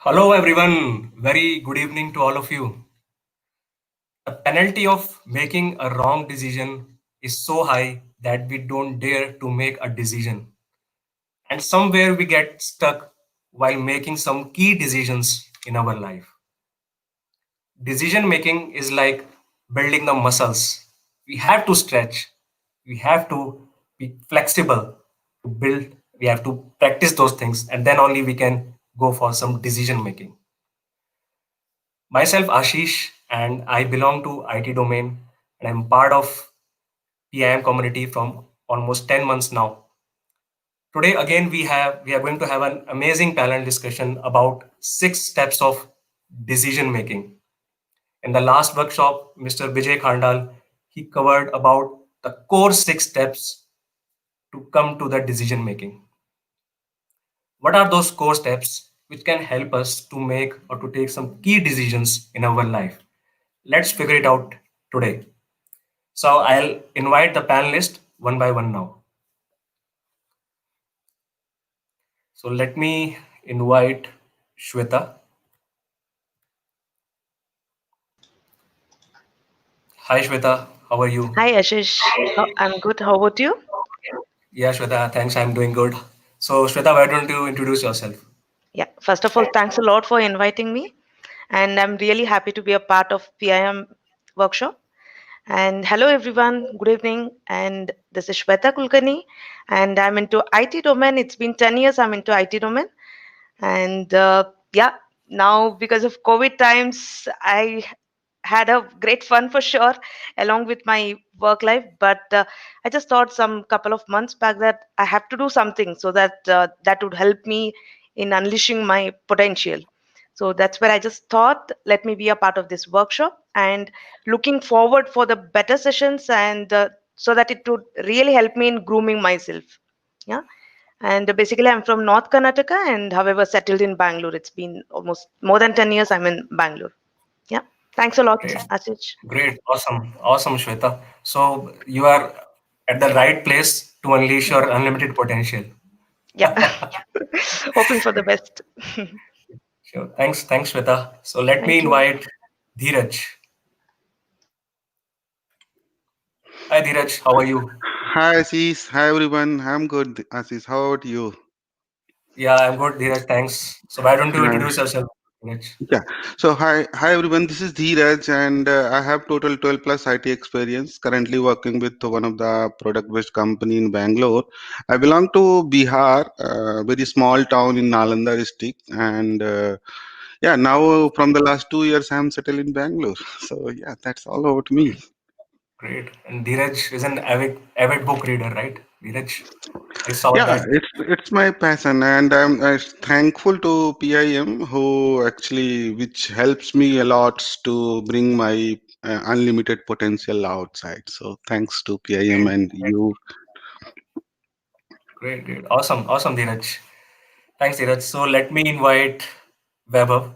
Hello everyone, very good evening to all of you. The penalty of making a wrong decision is so high that we don't dare to make a decision. And somewhere we get stuck while making some key decisions in our life. Decision making is like building the muscles. We have to stretch, we have to be flexible to build, we have to practice those things, and then only we can go for some decision making. Myself, Ashish, and I belong to IT domain, and I'm part of PIM community from almost 10 months now. Today, again, we are going to have an amazing panel discussion about 6 steps of decision making. In the last workshop, Mr. 𝗵𝗃𝗃𝗲, he covered about the core 6 steps to come to the decision making. What are those core steps which can help us to make or to take some key decisions in our life? Let's figure it out today. So I'll invite the panelists one by one now. So let me invite Shweta. Hi Shweta, how are you? Hi Ashish, I'm good. How about you? Yeah, Shweta, thanks. I'm doing good. So Shweta, why don't you introduce yourself? Yeah, first of all, thanks a lot for inviting me. And I'm really happy to be a part of PIM workshop. And hello everyone, good evening. And this is Shweta Kulkarni, and I'm into IT domain. It's been 10 years I'm into IT domain. And yeah, now because of COVID times, I had a great fun for sure along with my work life, but I just thought some couple of months back that I have to do something so that that would help me in unleashing my potential. So that's where I just thought, let me be a part of this workshop and looking forward for the better sessions, and so that it would really help me in grooming myself. Yeah. And basically I'm from North Karnataka, and however settled in Bangalore. It's been almost more than 10 years I'm in Bangalore. Yeah. Thanks a lot, Great, Ashish. great, awesome, Shweta. So you are at the right place to unleash your unlimited potential. Yeah. Hoping for the best. Sure. Thanks, Shweta. So let me Thank you. invite Dhiraj. Hi Dhiraj, how are you? Hi Ashish, hi everyone. I'm good, Ashish. How about you? Yeah, I'm good, Dhiraj. Thanks. So why don't you Hi. introduce yourself, Dhiraj? Yeah. So hi everyone. This is Dhiraj, and I have total 12 plus IT experience. Currently working with one of the product-based company in Bangalore. I belong to Bihar, very small town in Nalanda district, and yeah, now from the last 2 years I'm settled in Bangalore. So yeah, that's all about me. Great. And Dhiraj is an avid book reader, right? Dhiraj, I saw Yeah, that. it's my passion, and I'm thankful to PIM who actually which helps me a lot to bring my unlimited potential outside. So thanks to PIM Great, and you. great. Awesome, Dhiraj. Thanks, Dhiraj. So let me invite Vaibhav.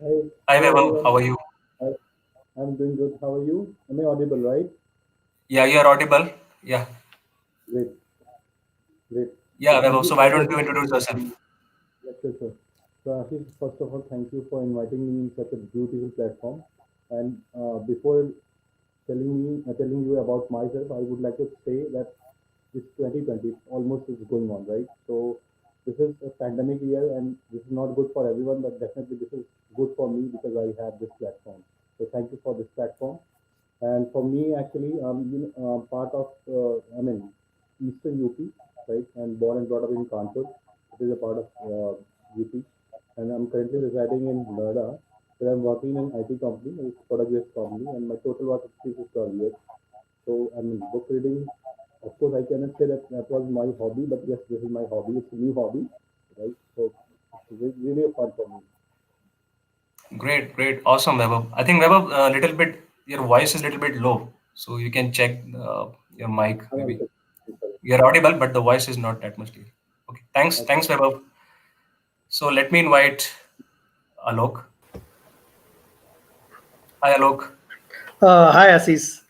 Hi, Hi, hi Vaibhav. everyone. How are you? I, I'm doing good. How are you? Am I audible, right? Yeah, you are audible. Yeah, Great, great. So yeah, thank Vaibhav. you, So why thank you don't you again for introduce yourself? inviting me. Yes, sure, sure. So Ashish, first of all, thank you for inviting me in such a beautiful platform. And before telling you about myself, I would like to say that this 2020 almost is going on, right? So this is a pandemic year, and this is not good for everyone, but definitely this is good for me because I have this platform. So thank you for this platform. And for me, actually, part of, Eastern UP, right? And born and brought up in Kanpur. It is a part of UP. And I'm currently residing in Noida, where I'm working in an IT company, it's a product-based company, and my total work experience is 12 years. So, I mean, book reading, of course, I cannot say that that was my hobby, but yes, this is my hobby. It's a new hobby, right? So, it's really a fun for me. Great. Awesome, Vaibhav. I think Vaibhav, a little bit, your voice is a little bit low. So you can check your mic I'm maybe. sorry. You're audible, but the voice is not that much clear. Okay. Okay. Thanks, Vaibhav. So let me invite Alok. Hi, Alok. Hi, Assis.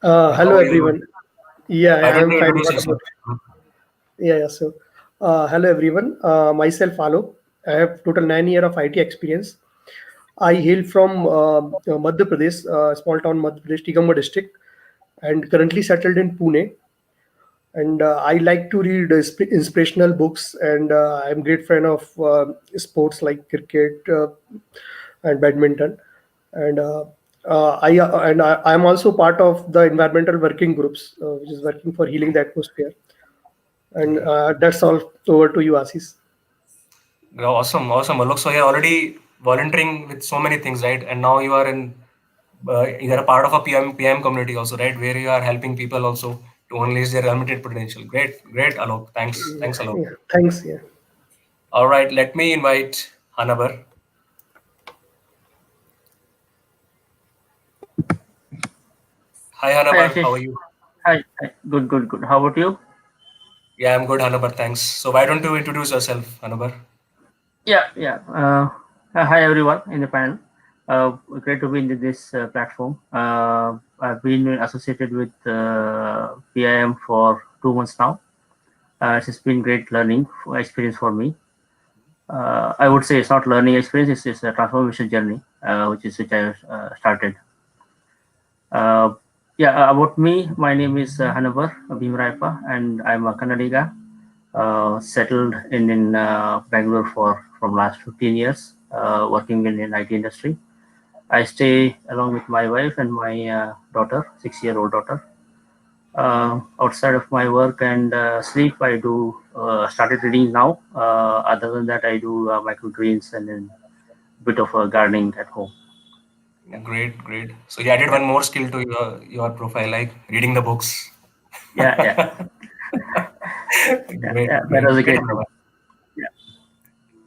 How Hello, are you? everyone. Yeah, Why don't I'm you fine. introduce What yourself? about? Yeah, yeah. So, Hello everyone. Myself ALOK. I have total 9 years of IT experience. I hail from Madhya Pradesh, small town Madhya Pradesh, 𝗃𝗵𝗃𝗃 district, and currently settled in Pune. And I like to read inspirational books, and I'm great fan of sports like cricket and badminton. And I'm also part of the environmental working groups, which is working for healing the atmosphere. And that's all. Over to you, Asis. Awesome, awesome, Alok. So you're already volunteering with so many things, right? And now you are in, you're a part of a PM community also, right? Where you are helping people also to unleash their unlimited potential. Great, great, Alok. Thanks, Alok. Yeah, thanks. Yeah. All right, let me invite Hanabar. Hi, Hi, Hanabar. How are Ashish. you? Hi. Good. How about you? Yeah, I'm good, Hanabar. Thanks. So why don't you introduce yourself, Hanabar? Yeah. Hi, everyone in the panel. Great to be in this platform. I've been associated with PIM for 2 months now. It's been great learning experience for me. I would say it's not learning experience; it's a transformation journey, which I started. Uh, about me, my name is Hanabar Bhimrayappa, and I'm a Kannadiga. Settled in Bangalore from last 15 years, working in IT industry. I stay along with my wife and my daughter, 6-year-old daughter. Outside of my work and sleep, I do started reading now. Other than that, I do microgreens and then bit of gardening at home. Great, great. So you added one more skill to your profile, like reading the books. Yeah. Great, That great, was a great, great thing. Hanabar. Yeah.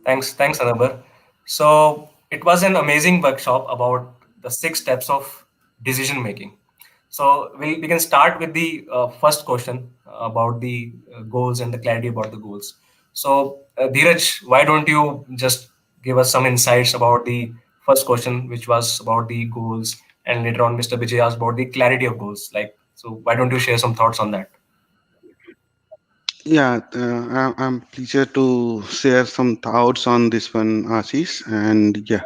Thanks, Hanabar. So it was an amazing workshop about the 6 steps of decision making. So we can start with the first question about the goals and the clarity about the goals. So Dhiraj, why don't you just give us some insights about the first question, which was about the goals, and later on Mr. Vijay asked about the clarity of goals. Like, so why don't you share some thoughts on that? Yeah, I'm pleased to share some thoughts on this one, Ashish. And yeah,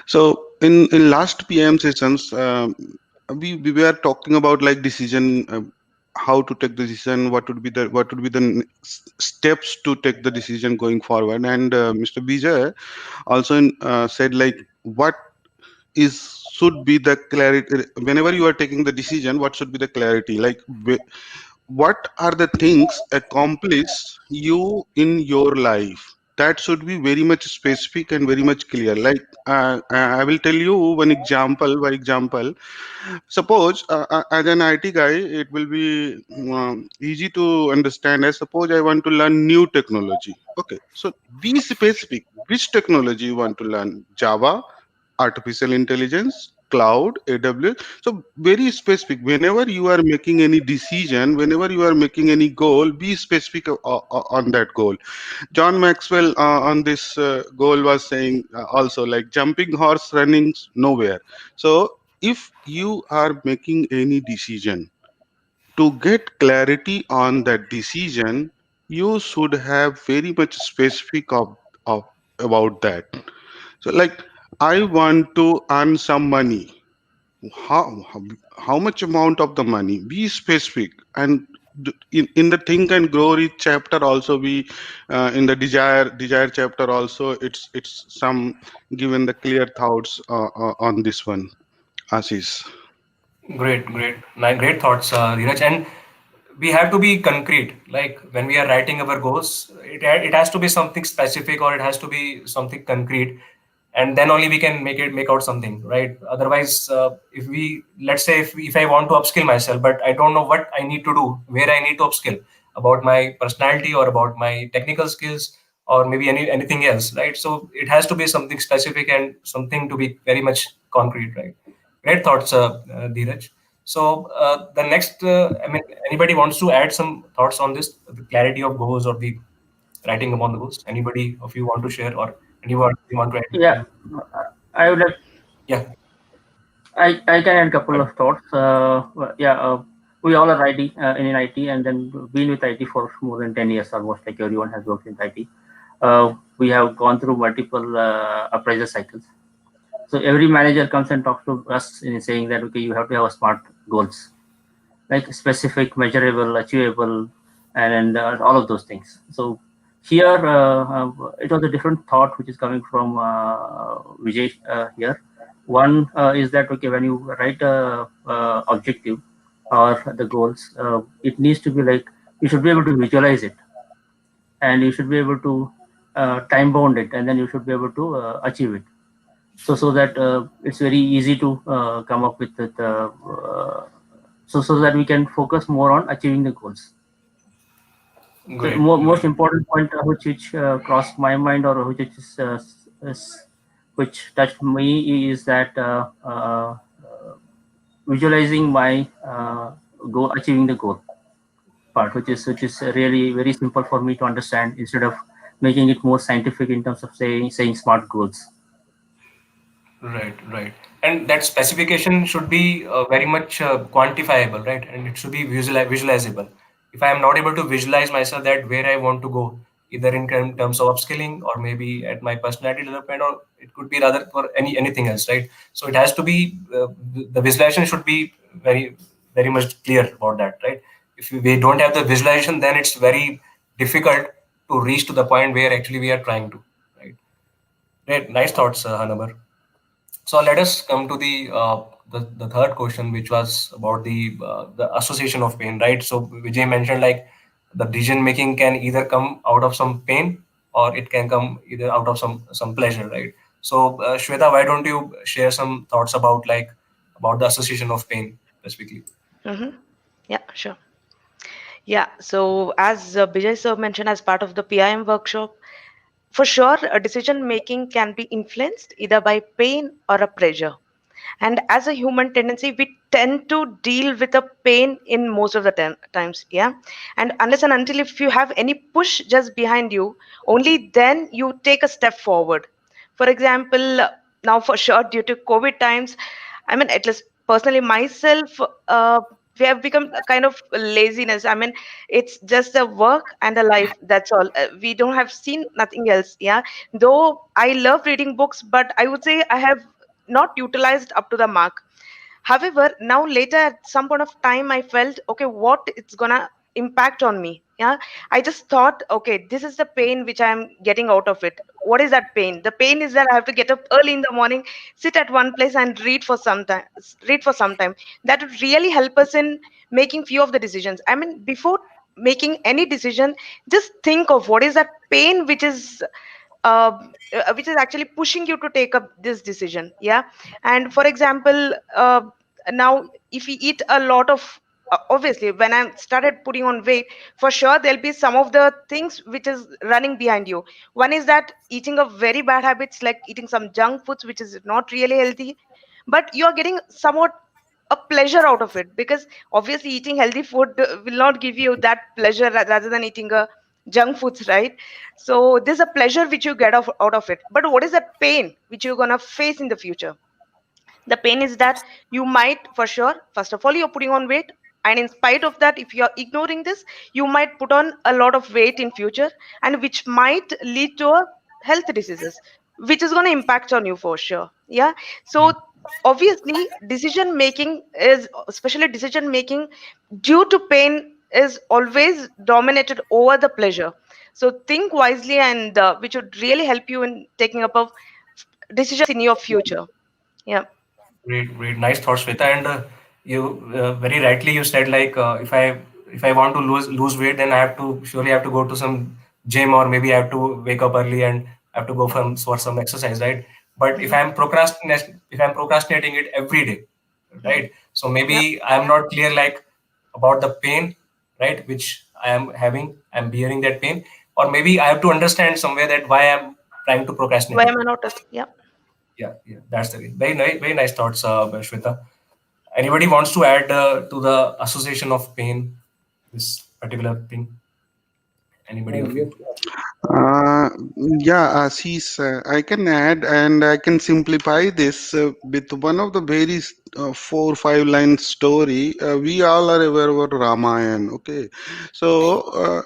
so in last PM sessions, we were talking about like decision, how to take the decision, what would be the steps to take the decision going forward. And Mr. Vijay also said like what is should be the clarity whenever you are taking the decision. What should be the clarity? Like what are the things accomplish you in your life, that should be very much specific and very much clear. Like I will tell you one example. By example, suppose as an IT guy, it will be easy to understand. As suppose I want to learn new technology. Okay, so be specific. Which technology you want to learn? Java, artificial intelligence, cloud, AWS. So very specific. Whenever you are making any decision, whenever you are making any goal, be specific on that goal. John Maxwell on this goal was saying also like jumping horse running nowhere. So if you are making any decision, to get clarity on that decision, you should have very much specific of about that. So like I want to earn some money. How how much amount of the money? Be specific. And in the think and grow rich chapter also, we in the desire chapter also, it's some given the clear thoughts on this one, Ashish. Great thoughts, Dheeraj. And we have to be concrete. Like when we are writing our goals, it has to be something specific or it has to be something concrete, and then only we can make out something, right? Otherwise, if we let's say if I want to upskill myself, but I don't know what I need to do, where I need to upskill about my personality or about my technical skills or maybe anything else, right? So it has to be something specific and something to be very much concrete, right? Great thoughts, Dheeraj. So the next, I mean, anybody wants to add some thoughts on this, the clarity of goals or the writing upon the goals? Anybody of you want to share or anyone you want to add Yeah. anything? I would like Yeah. I can add a couple Right. of thoughts. we all are IT in IT, and then been with IT for more than 10 years almost. Like everyone has worked in IT. We have gone through multiple appraisal cycles. So every manager comes and talks to us in saying that, okay, you have to have a smart goals, like specific, measurable, achievable, and all of those things. So here it was a different thought which is coming from Vijay here. One is that, okay, when you write a objective or the goals, it needs to be like, you should be able to visualize it, and you should be able to time bound it, and then you should be able to achieve it. So that it's very easy to come up with it, so that we can focus more on achieving the goals. Great. The most important point which crossed my mind, or which touched me, is that visualizing my goal, achieving the goal part, which is really very simple for me to understand, instead of making it more scientific in terms of saying smart goals. Right. And that specification should be very much quantifiable, right? And it should be visualizable. If I am not able to visualize myself that where I want to go, either in terms of upskilling or maybe at my personality development, or it could be rather for anything else, right? So it has to be the visualization should be very much clear about that, right? If we don't have the visualization, then it's very difficult to reach to the point where actually we are trying to, right? Great, nice thoughts, Hanabar. So let us come to the third question, which was about the association of pain, right? So Vijay mentioned like the decision making can either come out of some pain or it can come either out of some pleasure, right? So Shweta, why don't you share some thoughts about the association of pain specifically? Mm-hmm. Yeah, sure. Yeah, so as Bijay sir mentioned, as part of the PIM workshop, for sure, a decision making can be influenced either by pain or a pressure. And as a human tendency, we tend to deal with a pain in most of the times. Yeah. And unless and until if you have any push just behind you, only then you take a step forward. For example, now for sure, due to COVID times, I mean, at least personally myself, we have become a kind of laziness. I mean, it's just a work and a life. That's all. We don't have seen nothing else. Yeah. Though I love reading books, but I would say I have not utilized up to the mark. However, now later at some point of time, I felt, okay, what it's gonna impact on me. Yeah. I just thought, okay, this is the pain which I'm getting out of it. What is that pain? The pain is that I have to get up early in the morning, sit at one place and read for some time. Read for some time. That would really help us in making few of the decisions. I mean, before making any decision, just think of what is that pain uh, which is actually pushing you to take up this decision. Yeah. And for example, now if we eat a lot of obviously when I started putting on weight, for sure there'll be some of the things which is running behind you. One is that eating a very bad habits, like eating some junk foods which is not really healthy, but you're getting somewhat a pleasure out of it, because obviously eating healthy food will not give you that pleasure rather than eating a junk foods, right? So there's a pleasure which you get out of it, but what is the pain which you're gonna face in the future? The pain is that you might, for sure, first of all, you're putting on weight, and in spite of that, if you're ignoring this, you might put on a lot of weight in future, and which might lead to a health diseases, which is going to impact on you for sure. Yeah. So obviously decision making is, especially decision making due to pain, is always dominated over the pleasure. So think wisely, and which would really help you in taking up of decisions in your future. Yeah. Great, nice thoughts, Shweta. And you very rightly you said like if I want to lose weight, then I have to surely have to go to some gym, or maybe I have to wake up early and I have to go for some exercise, right? But Mhm. if I'm procrastinating it every day, Mhm. right? So Yeah. maybe I'm not clear like about the pain, right, which I am having. I'm bearing that pain, or maybe I have to understand somewhere that why I'm trying to Why procrastinate am it. I not? Yeah. Yeah, that's the way. Very nice thoughts, Shweta. Anybody wants to add to the association of pain, this particular thing? Anybody of Yes, you? Uh, yeah, Ashish, I can add and I can simplify this with one of the very 4 or 5 line story. We all are aware about Ramayana. Okay, so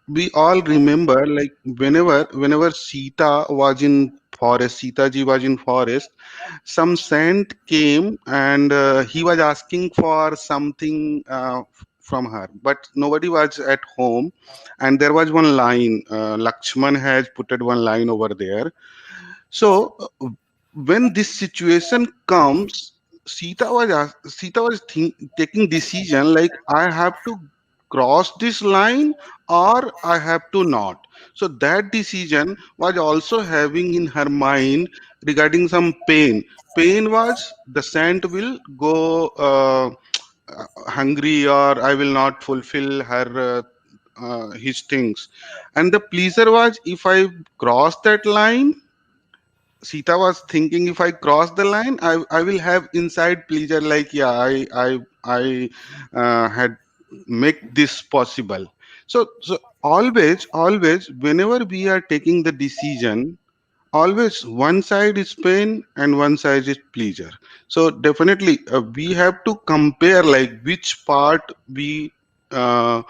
we all remember like whenever Sita was in forest, Sita ji was in forest. Some saint came and he was asking for something from her, but nobody was at home, and there was one line, Lakshman has put one line over there. So when this situation comes, Sita was taking decision like I have to cross this line or I have to not. So that decision was also having in her mind regarding some pain. Pain was the saint will go hungry or I will not fulfill her his things. And the pleasure was if I cross that line, Sita was thinking if I cross the line, I will have inside pleasure like yeah I had make this possible. So always whenever we are taking the decision, always one side is pain and one side is pleasure. So definitely we have to compare like which part we uh,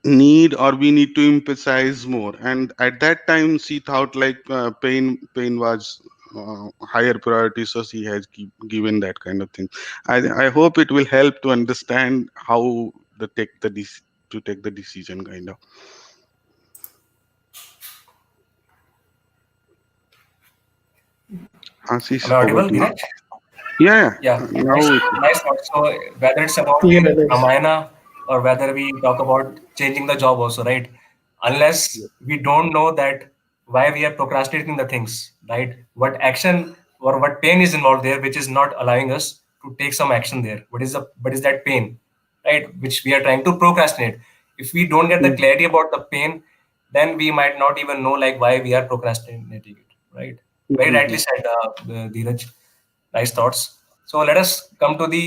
need or we need to emphasize more, and at that time she thought like pain was higher priority, so she has given that kind of thing. I hope it will help to understand how to take the decision kind of. Ashish, Am I over audible, to you. Dhiraj? Yeah, Yeah, now it is. nice thought. So whether it's about Yeah, the nice. Ramayana or whether we talk about changing the job also, right? Unless we don't know that why we are procrastinating the things, right? What action or what pain is involved there, which is not allowing us to take some action there. What is that pain, right? Which we are trying to procrastinate. If we don't get the Mm. clarity about the pain, then we might not even know like why we are procrastinating it, right? Very rightly Mhm. said, Dheeraj. Nice thoughts. So let us come to the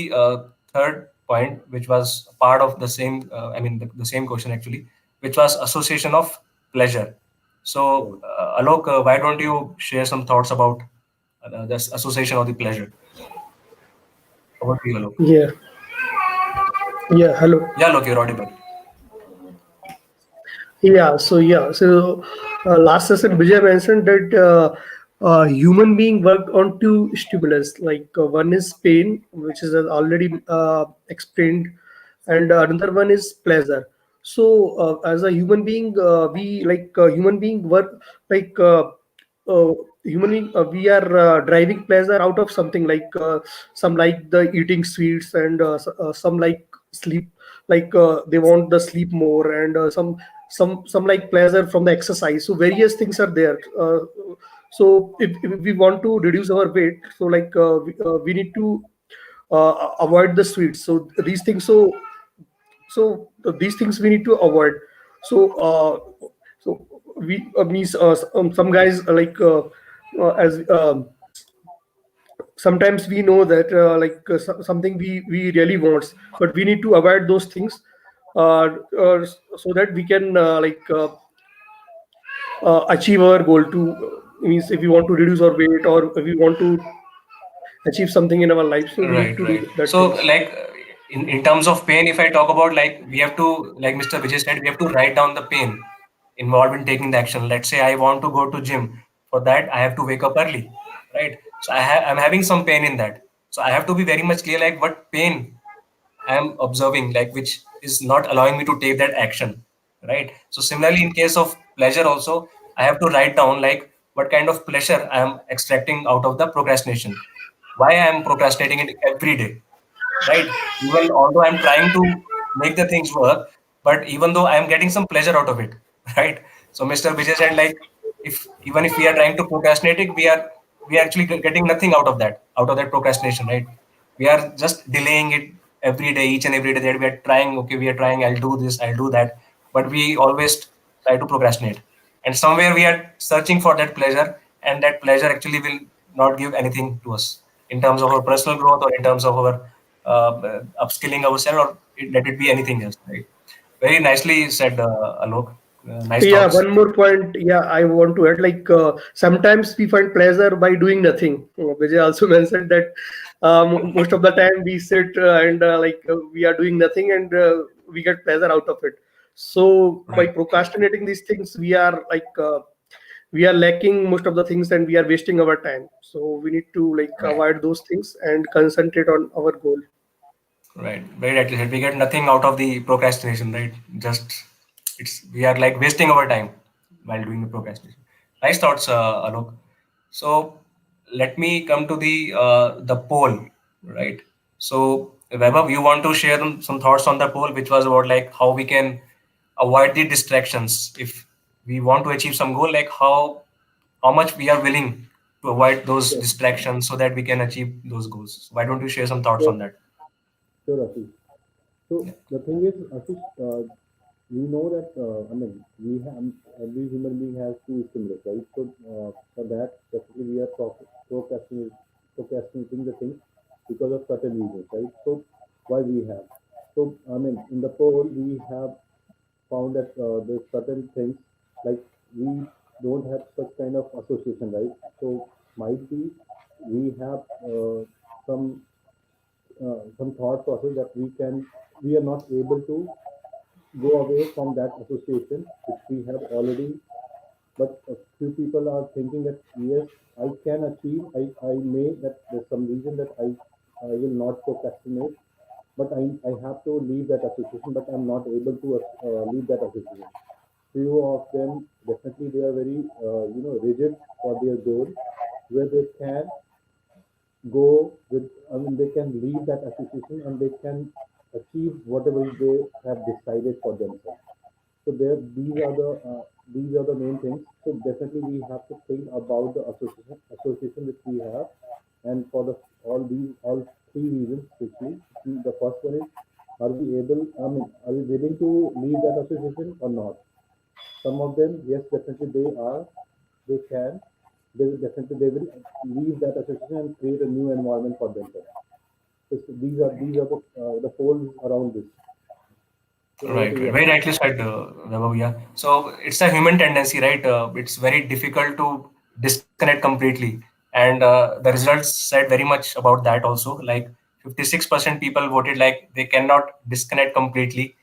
third point, which was part of the same, the same question actually, which was association of pleasure. So, Alok, why don't you share some thoughts about this association of the pleasure? Over to you, Alok. Yeah, yeah. Hello. Yeah, Alok, you're audible. Yeah, so last session Vijay mentioned that human being work on two stimulus. Like one is pain, which is already explained, and another one is pleasure. So as a human being, we like human being work like uh, human being. We are driving pleasure out of something like some like the eating sweets and some like sleep, like they want the sleep more, and some like pleasure from the exercise. So various things are there. So if we want to reduce our weight, so like we need to avoid the sweets. So these things, so these things we need to avoid. So we means some guys as sometimes we know that something we really wants, but we need to avoid those things, so that we can achieve our goal to means if we want to reduce our weight or if we want to achieve something in our life, so we need Right, to right. do that So, things. like in terms of pain, if I talk about like we have to, like Mr. Vijay said, we have to write down the pain involved in taking the action. Let's say I want to go to gym. For that, I have to wake up early, right? So I'm having some pain in that. So I have to be very much clear like what pain I am observing, like which is not allowing me to take that action, right? So similarly, in case of pleasure also, I have to write down like what kind of pleasure I am extracting out of the procrastination. Why I am procrastinating it every day, right? Even although I'm trying to make the things work, but even though I'm getting some pleasure out of it, right? So Mr. Vijay said like, if even if we are trying to procrastinate it, we are actually getting nothing out of that procrastination, right? We are just delaying it every day, each and every day that we are trying. Okay, we are trying. I'll do this. I'll do that. But we always try to procrastinate, and somewhere we are searching for that pleasure, and that pleasure actually will not give anything to us in terms of our personal growth or in terms of our upskilling ourselves, or let it be anything else, right? Very nicely said, Alok. Nice Yeah, thoughts. one more point. Yeah, I want to add, like, sometimes we find pleasure by doing nothing. Vijay also mentioned that most of the time we sit and we are doing nothing, and we get pleasure out of it. So by Right. procrastinating these things, we are lacking most of the things, and we are wasting our time. So we need to like Right. avoid those things and concentrate on our goal. Right. Very rightly said. We get nothing out of the procrastination, right? Just we are like wasting our time while doing the procrastination. Nice thoughts, Alok. So let me come to the poll, right? So Vaibhav, you want to share some thoughts on the poll, which was about like how we can avoid the distractions if we want to achieve some goal, like how much we are willing to avoid those Sure, distractions so that we can achieve those goals. Why don't you share some thoughts sure, on that? sure, Ashish. So the thing is, Ashish, we know that we have every human being has two stimulus, right? So for that, definitely we are procrastinating the things because of certain reasons, right? So why we have? So in the poll we have found that there's certain things like we don't have such kind of association, right? So might be we have some thought process that we are not able to go away from that association which we have already. But a few people are thinking that yes, I can achieve. I may that there's some reason that I will not procrastinate, but I have to leave that association, but I'm not able to leave that association. Few of them definitely they are very rigid for their goal, where they can go with, they can leave that association and they can achieve whatever they have decided for themselves. So there, these are the main things. So definitely we have to think about the association which we have, and for the all three reasons, especially the first one is, are we able? Are we willing to leave that association or not? Some of them, yes, definitely they are. They can. They will definitely they will leave that association and create a new environment for themselves. So these are the polls around this. So over Right, to right. you, Very Ashish. rightly said, Vaibhav. Yeah. So it's a human tendency, right? It's very difficult to disconnect completely, and the results said very much about that also. Like 56% people voted like they cannot disconnect completely,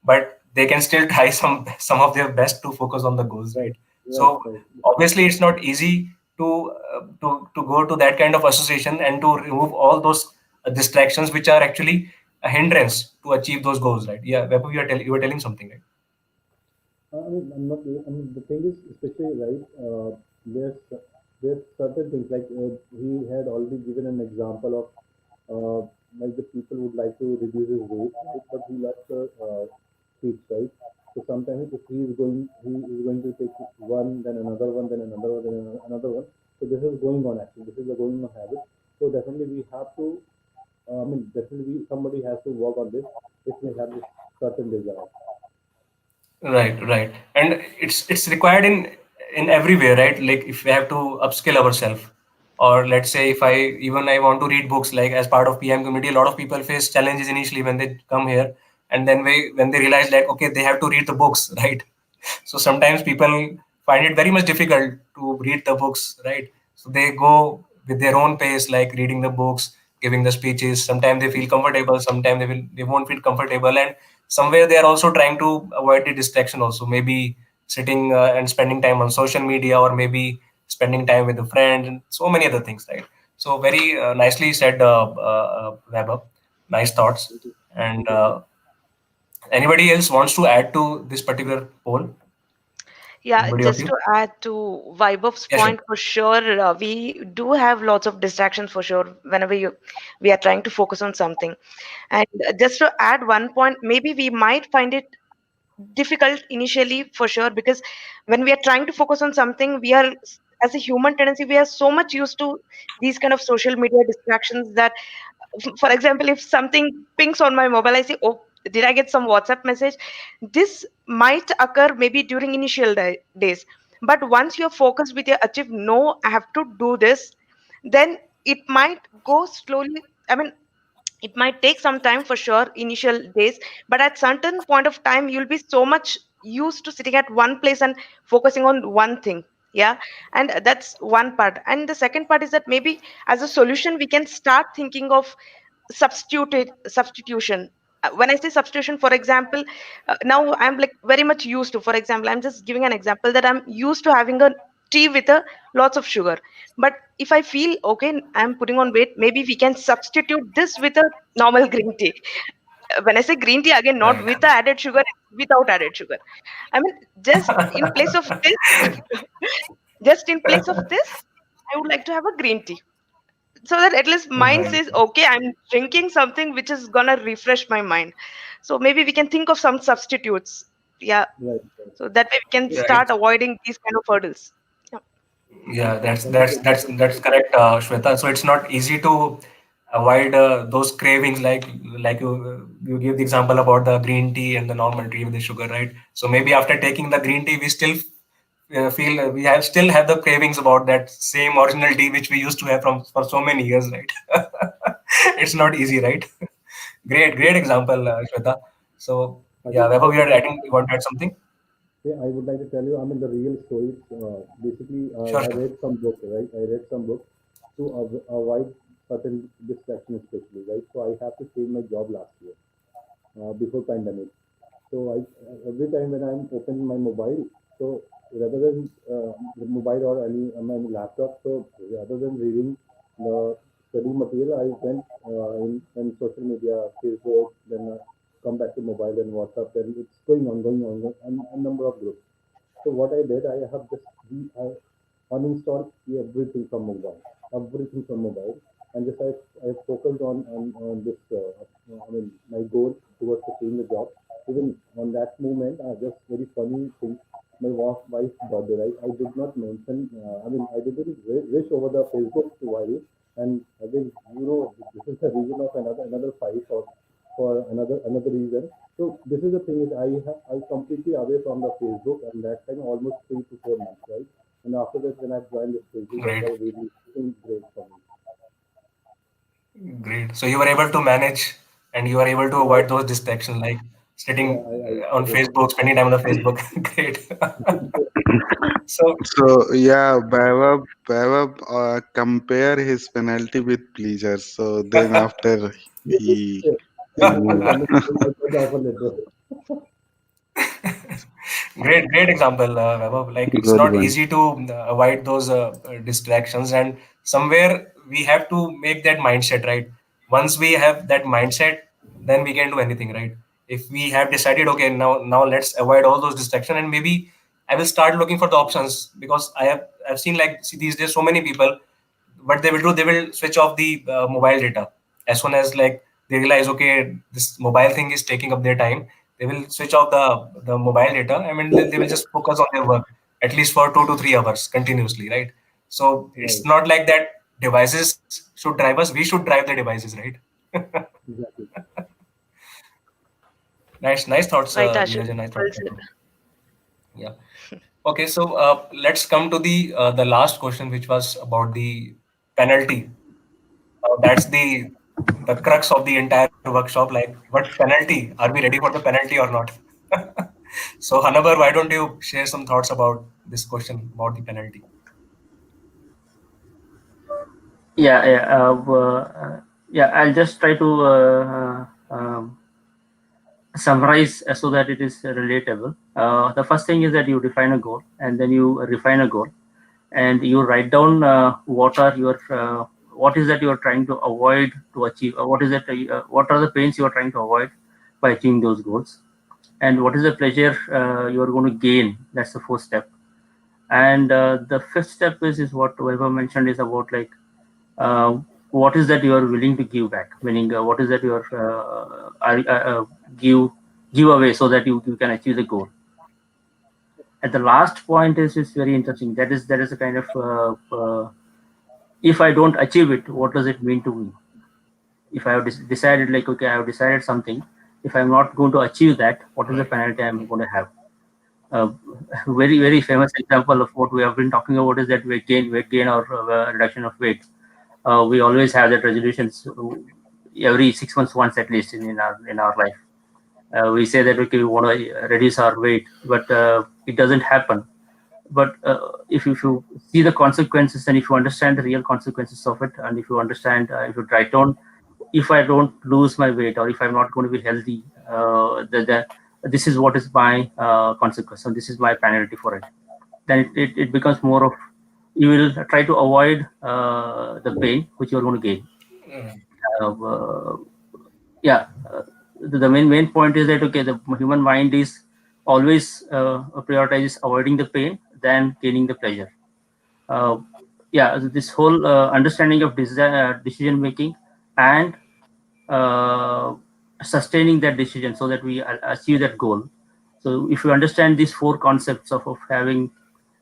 but they can still try some of their best to focus on the goals, Right, right? right, So right. obviously, it's not easy to go to that kind of association and to remove all those distractions which are actually a hindrance to achieve those goals, right? Yeah, Vaibhav, you were telling something, right? I'm not. The thing is, especially right. There's certain things like he had already given an example of like the people would like to reduce his weight, right? But he loves the sweets, right? So sometimes if he is going to take one, then another one, then another one, then another one. So this is going on actually. This is a going on habit. So definitely we have to. Definitely somebody has to work on this if we have this certain desire. Right, right. And it's required in every way, right? Like if we have to upskill ourselves, or let's say if I want to read books, like as part of PM community, a lot of people face challenges initially when they come here, and then when they realize like okay, they have to read the books, right? So sometimes people find it very much difficult to read the books, right? So they go with their own pace, like reading the books, giving the speeches. Sometimes they feel comfortable, sometimes they won't feel comfortable, and somewhere they are also trying to avoid the distraction. Also, maybe sitting and spending time on social media, or maybe spending time with a friend, and so many other things, right? So very nicely said, Vaibhav. Nice thoughts. Thank you. And Thank you, Ashish. anybody else wants to add to this particular poll? Yeah, Anybody of just you? to add to Vaibhav's Yeah, sure. point, for sure, we do have lots of distractions for sure whenever we are trying to focus on something. And just to add one point, maybe we might find it difficult initially for sure, because when we are trying to focus on something, we are, as a human tendency, we are so much used to these kind of social media distractions that, for example, if something pings on my mobile, I say, oh, did I get some WhatsApp message? This might occur maybe during initial days, but once you're focused with your achieve, no, I have to do this, then it might go slowly. I mean, it might take some time for sure initial days, but at certain point of time you'll be so much used to sitting at one place and focusing on one thing. Yeah, and that's one part. And the second part is that maybe as a solution we can start thinking of substitution. When I say substitution, for example, now I'm like very much used to, for example, I'm just giving an example that I'm used to having a tea with a lots of sugar. But if I feel okay, I'm putting on weight, maybe we can substitute this with a normal green tea. When I say green tea, again, not Right. with the added sugar, without added sugar. I mean, just in place of this, just in place of this, I would like to have a green tea, so that at least mind Right. says, okay, I'm drinking something which is gonna refresh my mind. So maybe we can think of some substitutes. Yeah. Right. So that way we can Yeah. start avoiding these kind of hurdles. Yeah. Yeah, that's Thank you that's so that's that's correct, Shweta. So it's not easy to avoid those cravings, like you give the example about the green tea and the normal tea with the sugar, right? So maybe after taking the green tea, we still feel we have still have the cravings about that same original tea which we used to have from for so many years, right? It's not easy, right? Great example, Shweta. So yeah, I Vaibhav, you would are like to adding, you want to add something? Yeah, I would like to tell you, I mean, the real story. Basically, Sure, I sure. read some book, right? I read some book to avoid certain distractions, especially, right? So I have to change my job last year, before pandemic. So every time when I'm opening my mobile, so rather than the mobile or any my laptop, so rather than reading the study material, I went in social media, Facebook, then come back to mobile and WhatsApp, then it's going on, and a number of groups. So what I did, I have just I uninstalled everything from mobile, and just I focused on this. I mean, my goal towards achieving the job. Even on that moment, just very funny thing. My wife's birthday, right? I did not mention. I mean, I didn't wish over the Facebook to wife, and again, this is the reason of another fight for another reason. So this is the thing is I completely away from the Facebook, and that time almost 3 to 4 months, right? And after that, when I joined this Facebook, that Great. was really great for me. Great. So you were able to manage and you were able to Yeah, avoid those distractions like yeah, sitting I on did. Facebook, spending time on the Facebook. Great. So So yeah, Vaibhav compare his penalty with pleasure. So then after Yeah, he yeah. I he got the moved. penalty. I got the offer letter. great example, Vaibhav. Like it's Good not one. easy to avoid those distractions, and somewhere we have to make that mindset, right? Once we have that mindset, then we can do anything, right? If we have decided, okay, now let's avoid all those distractions, and maybe I will start looking for the options because I've seen like see these days so many people what they will do, they will switch off the mobile data as soon as like they realize, okay, this mobile thing is taking up their time. They will switch off the mobile data. I mean, they will just focus on their work at least for 2 to 3 hours continuously, right? So it's Right, not like that devices should drive us, we should drive the devices, right? exactly. Nice thoughts, Right, Ashish. Dheeraj, and nice Well thoughts. said. Yeah. Okay, so let's come to the last question, which was about the penalty. That's the crux of the entire workshop. Like, what penalty? Are we ready for the penalty or not? So, Hanabar, why don't you share some thoughts about this question about the penalty? Yeah. I'll just try to summarize so that it is relatable. The first thing is that you define a goal and then you refine a goal and you write down what is that you are trying to avoid to achieve. What are the pains you are trying to avoid by achieving those goals, and what is the pleasure you are going to gain. That's the first step. And the fifth step is what Vaibhav mentioned, is about like uh, what is that you are willing to give back, meaning what is that you give away so that you can achieve the goal. At the last point is very interesting. That is a kind of if I don't achieve it, what does it mean to me? If I have decided, like, okay, I have decided something, if I'm not going to achieve that, what is the Right. penalty I'm going to have? uh, Very famous example of what we have been talking about is that weight gain or reduction of weight. We always have that resolutions every 6 months once at least in our life. We say that okay, we want to reduce our weight, but it doesn't happen. But if you see the consequences, and if you understand the real consequences of it, and if you understand, if you write down, if I don't lose my weight or if I'm not going to be healthy, this is what is my consequence, and this is my penalty for it. Then it becomes more of, you will try to avoid the pain which you're going to gain. Uh, yeah, the main point is that okay, the human mind is always prioritizes avoiding the pain than gaining the pleasure. Yeah, this whole understanding of decision making and sustaining that decision so that we achieve that goal. So if you understand these four concepts of having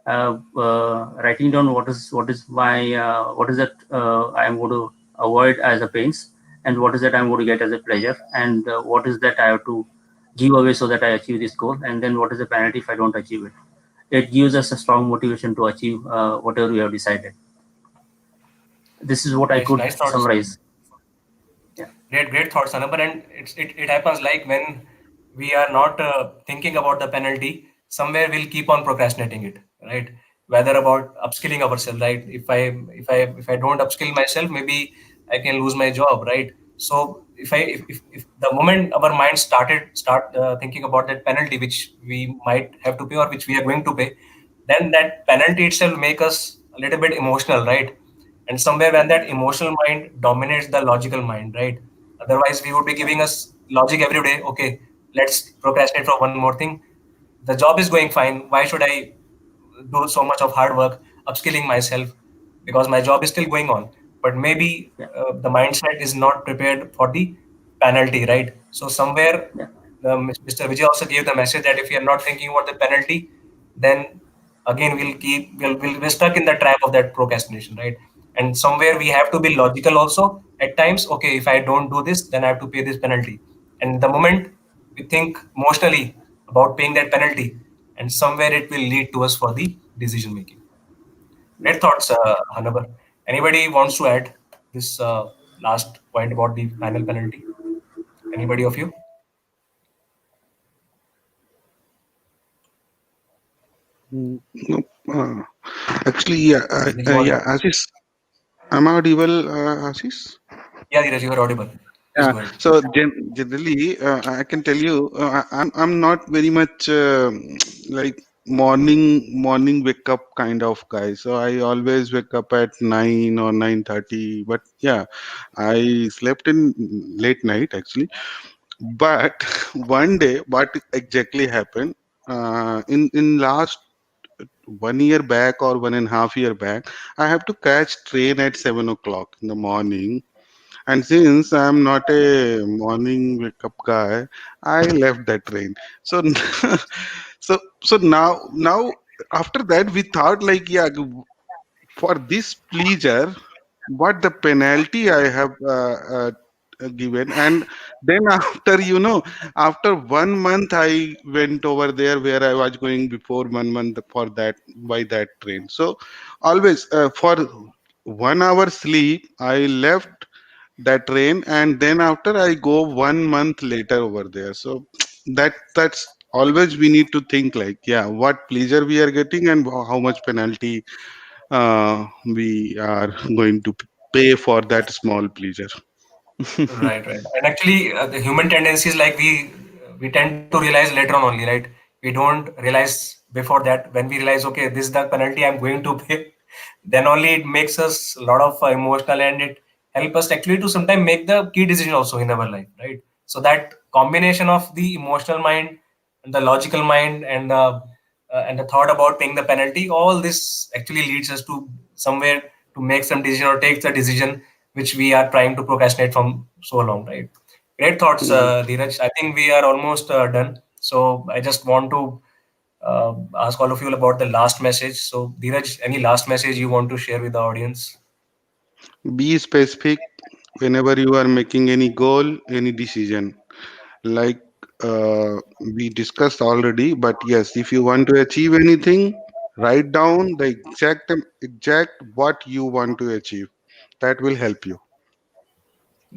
writing down what is my what is that I am going to avoid as a pains, and what is that I'm going to get as a pleasure, and what is that I have to give away so that I achieve this goal, and then what is the penalty if I don't achieve it. It gives us a strong motivation to achieve whatever we have decided. This is what I could Nice thoughts. summarize. Yeah. Great thoughts, Hanabar. And it happens like when we are not thinking about the penalty, somewhere we'll keep on procrastinating it, right? Whether about upskilling ourselves, right? If I don't upskill myself, maybe I can lose my job, right? So if the moment our mind start thinking about that penalty which we might have to pay or which we are going to pay, then that penalty itself make us a little bit emotional, right? And somewhere when that emotional mind dominates the logical mind, right? Otherwise we would be giving us logic every day. Okay, let's procrastinate for one more thing. The job is going fine, why should I do so much of hard work upskilling myself, because my job is still going on. But maybe Yeah. the mindset is not prepared for the penalty, right? So somewhere Yeah. Mr. Vijay also gave the message that if you are not thinking about the penalty, then again we'll stuck in the trap of that procrastination, right? And somewhere we have to be logical also at times. Okay, if I don't do this, then I have to pay this penalty. And the moment we think emotionally about paying that penalty, and somewhere it will lead to us for the decision making. Great thoughts, Hanabar. Anybody wants to add this last point about the final penalty? Anybody of you? No, actually, yeah, Okay, then you are. yeah, Ashish, am I audible, Ashish? Yeah, Dheeraj, you are audible. Please Yeah. go ahead. So generally, I can tell you, I'm not very much like morning wake up kind of guy. So I always wake up at 9 or 9:30. But yeah, I slept in late night actually. But one day, what exactly happened? In last 1 year back or 1.5 year back, I have to catch train at 7 o'clock in the morning, and since I'm not a morning wake up guy, I left that train. So, so now after that we thought like, yeah, for this pleasure, what the penalty I have given. And then after, after 1 month I went over there where I was going before 1 month for that, by that train. So always for 1 hour sleep I left that train, and then after I go 1 month later over there. So that's always we need to think like, yeah, what pleasure we are getting and how much penalty we are going to pay for that small pleasure. Right. And actually, the human tendency is like we tend to realize later on only, right? We don't realize before that. When we realize, okay, this is the penalty I'm going to pay, then only it makes us a lot of emotional, and it help us actually to sometimes make the key decision also in our life, right? So that combination of the emotional mind and the logical mind and the thought about paying the penalty, all this actually leads us to somewhere to make some decision or take the decision which we are trying to procrastinate from so long, right? Great thoughts, Mm. Dheeraj. I think we are almost done. So I just want to ask all of you about the last message. So, Dheeraj, any last message you want to share with the audience? Be specific whenever you are making any goal, any decision. Like we discussed already, but yes, if you want to achieve anything, write down the exact what you want to achieve. That will help you.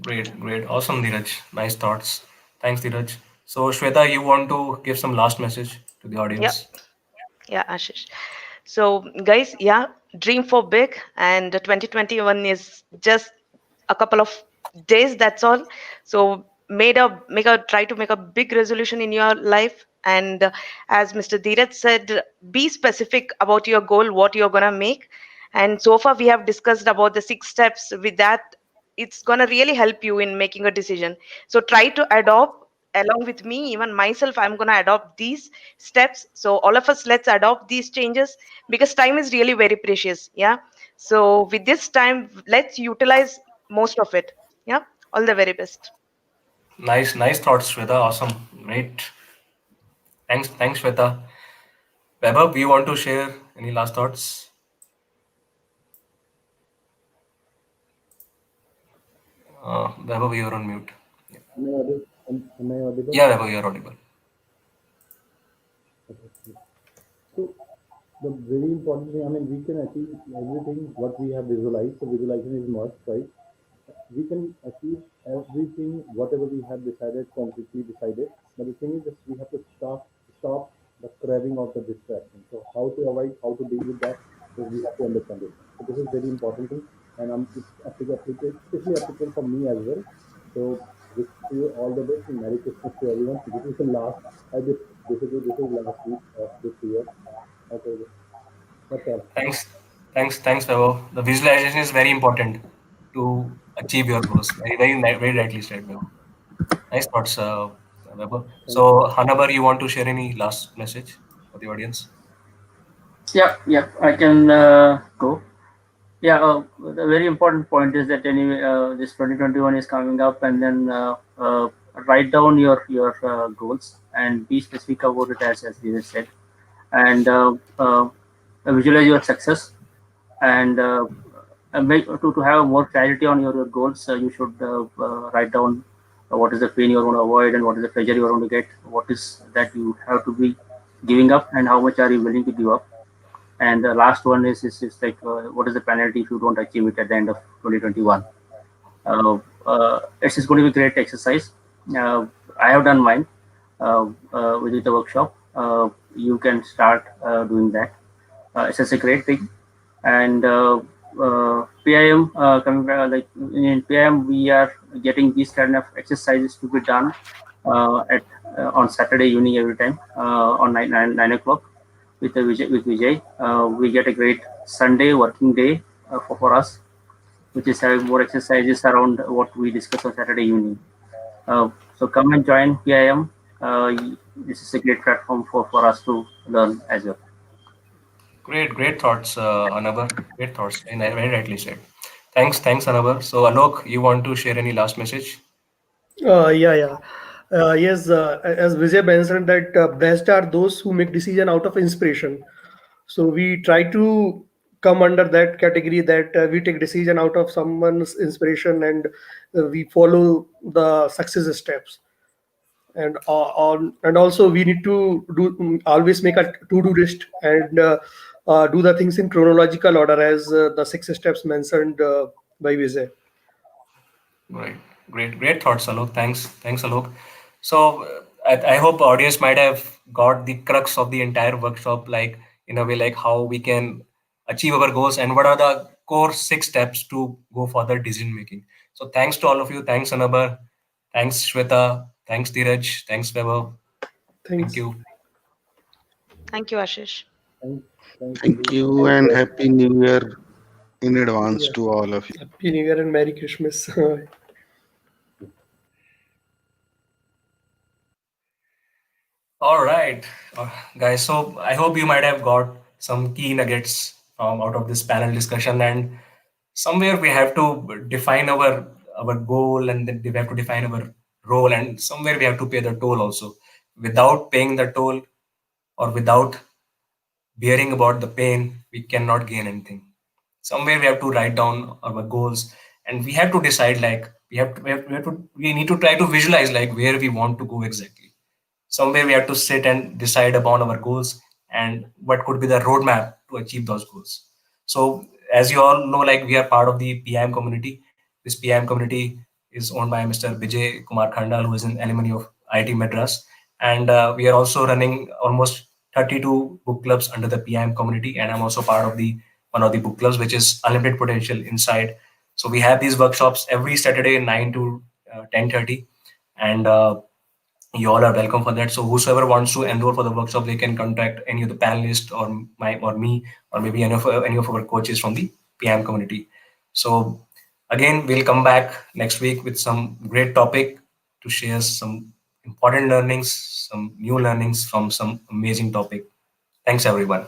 Great. Awesome, Dheeraj. Nice thoughts. Thanks, Dheeraj. So Shweta, you want to give some last message to the audience? Yeah, Ashish. So, guys, yeah, dream for big, and 2021 is just a couple of days. That's all. So, try to make a big resolution in your life, and as Mr. Dhiraj said, be specific about your goal, what you're gonna make. And so far, we have discussed about the 6 steps. With that, it's gonna really help you in making a decision. So, try to adopt along with me, even myself. I'm gonna adopt these steps. So all of us, let's adopt these changes, because time is really very precious. Yeah, so with this time, let's utilize most of it. Yeah, all the very best. Nice thoughts, Shweta. Awesome. Great. Thanks, Shweta. Vaibhav, you want to share any last thoughts? Vaibhav, you're on mute. Am I audible? Am I audible? Yeah, Vaibhav, you're audible. Okay. So the very important thing, I mean, we can achieve everything what we have visualized. So visualization is must, right? We can achieve everything whatever we have decided, concretely decided. But the thing is that we have to stop the craving of the distraction. So how to avoid, how to deal with that, so we have to understand it. So this is very important thing, and it's applicable, especially applicable for me as well. So wish you all the best and Merry Christmas to everyone. This is the last. This is last week of this year. Okay, that's all. Thanks, Vaibhav. The visualization is very important to achieve your goals. Very rightly said, Vaibhav. Nice thoughts, Vaibhav. Thank you. So, Hanabar, you want to share any last message for the audience? Yeah, I can go. Yeah, the very important point is that anyway, this 2021 is coming up, and then write down your goals and be specific about it, as we said, and visualize your success, and make to have more clarity on your goals. You should write down what is the pain you want to avoid, and what is the pleasure you want to get, what is that you have to be giving up, and how much are you willing to give up. And the last one is like what is the penalty if you don't achieve it at the end of 2021. It's just going to be great exercise. I have done mine with the workshop. You can start doing that. It's just a great thing. And PIM, coming back, like in PIM, we are getting these kind of exercises to be done at on Saturday evening every time on 9 o'clock with Vijay. We get a great Sunday working day for us, which is having more exercises around what we discuss on Saturday evening. So come and join PIM. This is a great platform for us to learn as well. Great thoughts, Hanabar. Great thoughts, and very rightly said. Thanks, Hanabar. So, Alok, you want to share any last message? Yeah. Yes, as Vijay mentioned, that best are those who make decision out of inspiration. So we try to come under that category, that we take decision out of someone's inspiration, and we follow the success steps. And and also we need to always make a to-do list, and do the things in chronological order, as the 6 steps mentioned by Vijay. Right. Great thoughts, Alok. Thanks, Alok. So I hope audience might have got the crux of the entire workshop, like in a way, like how we can achieve our goals and what are the core 6 steps to go for the decision making. So thanks to all of you. Thanks, Anabar. Thanks, Shweta. Thanks, Dhiraj. Thanks, Vaibhav. Thank Thanks. you. Thank you, Ashish. Thanks, Thank everyone. you and Happy New Year in advance Yeah. to all of you. Happy New Year and Merry Christmas. All right, guys. So I hope you might have got some key nuggets out of this panel discussion, and somewhere we have to define our goal, and then we have to define our role, and somewhere we have to pay the toll also. Without paying the toll, or without bearing about the pain, we cannot gain anything. Somewhere we have to write down our goals, and we have to decide, like we need to try to visualize like where we want to go exactly. Somewhere we have to sit and decide upon our goals and what could be the roadmap to achieve those goals. So as you all know, like we are part of the PIM community. This PIM community is owned by Mr. 𝗵𝗂𝗶𝗆, who is an alumni of IIT Madras. And we are also running almost 32 book clubs under the PIM community. And I'm also part of one of the book clubs, which is Unlimited Potential Inside. So we have these workshops every Saturday, 9 to 10:30. And you all are welcome for that. So whosoever wants to enroll for the workshop, they can contact any of the panelists or me, or maybe any of our coaches from the PM community. So again, we'll come back next week with some great topic to share some important learnings, some new learnings from some amazing topic. Thanks everyone.